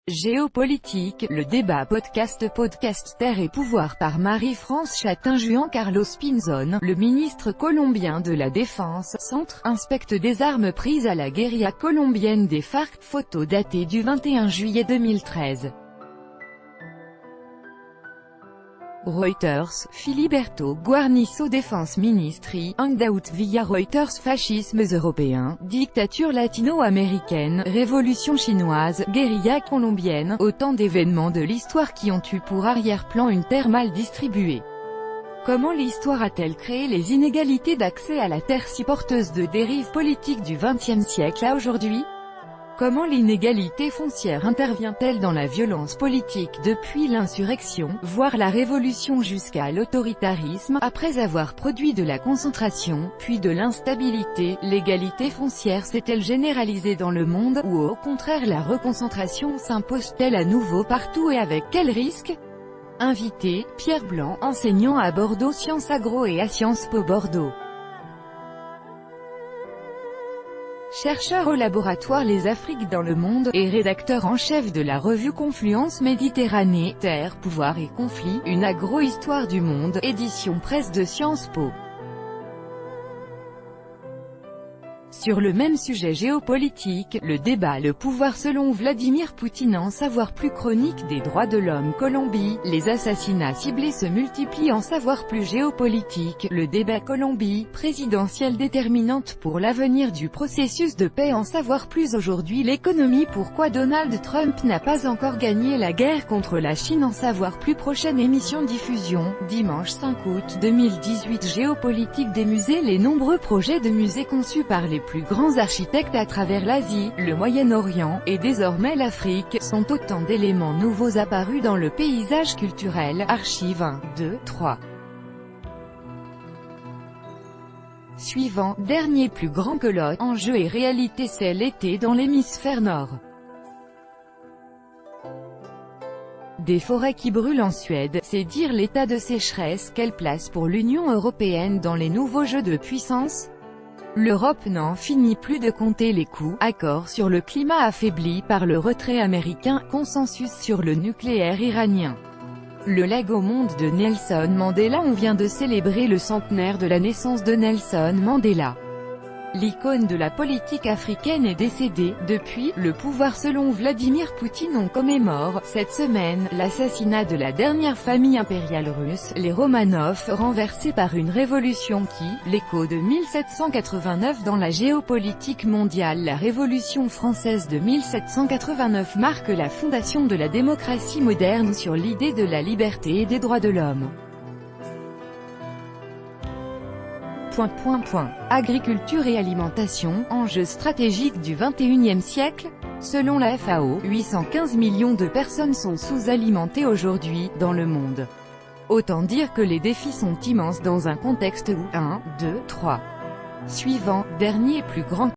Géopolitique, le débat podcast Terre et pouvoir par Marie-France Chatin-Juan. Carlos Pinzón, le ministre colombien de la Défense, Centre, inspecte des armes prises à la guérilla colombienne des FARC, photo datée du 21 juillet 2013. Reuters, Filiberto Guarnizo Défense Ministry, Hangout via Reuters. Fascismes européens, dictature latino-américaine, révolution chinoise, guérilla colombienne, autant d'événements de l'histoire qui ont eu pour arrière-plan une terre mal distribuée. Comment l'histoire a-t-elle créé les inégalités d'accès à la terre si porteuse de dérives politiques du XXe siècle à aujourd'hui? Comment l'inégalité foncière intervient-elle dans la violence politique depuis l'insurrection, voire la révolution jusqu'à l'autoritarisme, après avoir produit de la concentration, puis de l'instabilité? L'égalité foncière s'est-elle généralisée dans le monde, ou au contraire la reconcentration s'impose-t-elle à nouveau partout et avec quel risque? Invité, Pierre Blanc, enseignant à Bordeaux Sciences Agro et à Sciences Po Bordeaux. Chercheur au laboratoire Les Afriques dans le monde, et rédacteur en chef de la revue Confluence Méditerranée, Terre, Pouvoir et Conflit, une agro-histoire du monde, édition presse de Sciences Po. Sur le même sujet géopolitique, le débat Le pouvoir selon Vladimir Poutine. En savoir plus. Chronique des droits de l'homme. Colombie, les assassinats ciblés se multiplient. En savoir plus. Géopolitique, le débat. Colombie, présidentielle déterminante pour l'avenir du processus de paix. En savoir plus. Aujourd'hui l'économie. Pourquoi Donald Trump n'a pas encore gagné la guerre contre la Chine. En savoir plus. Prochaine émission diffusion, dimanche 5 août 2018. Géopolitique des musées. Les nombreux projets de musées conçus par les plus grands architectes à travers l'Asie, le Moyen-Orient, et désormais l'Afrique, sont autant d'éléments nouveaux apparus dans le paysage culturel. Archive 1, 2, 3. Suivant, dernier plus grand que l'autre, enjeu et réalité. C'est l'été dans l'hémisphère nord. Des forêts qui brûlent en Suède, c'est dire l'état de sécheresse. Quelle place pour l'Union européenne dans les nouveaux jeux de puissance? L'Europe n'en finit plus de compter les coups. Accord sur le climat affaibli par le retrait américain, consensus sur le nucléaire iranien. Le legs au monde de Nelson Mandela. On vient de célébrer le centenaire de la naissance de Nelson Mandela. L'icône de la politique africaine est décédée. Depuis, le pouvoir selon Vladimir Poutine. On commémore, cette semaine, l'assassinat de la dernière famille impériale russe, les Romanov, renversés par une révolution qui, l'écho de 1789 dans la géopolitique mondiale. La Révolution française de 1789 marque la fondation de la démocratie moderne sur l'idée de la liberté et des droits de l'homme. Agriculture et alimentation, enjeux stratégiques du XXIe siècle. Selon la FAO, 815 millions de personnes sont sous-alimentées aujourd'hui, dans le monde. Autant dire que les défis sont immenses dans un contexte où 1, 2, 3. Suivant, dernier plus grand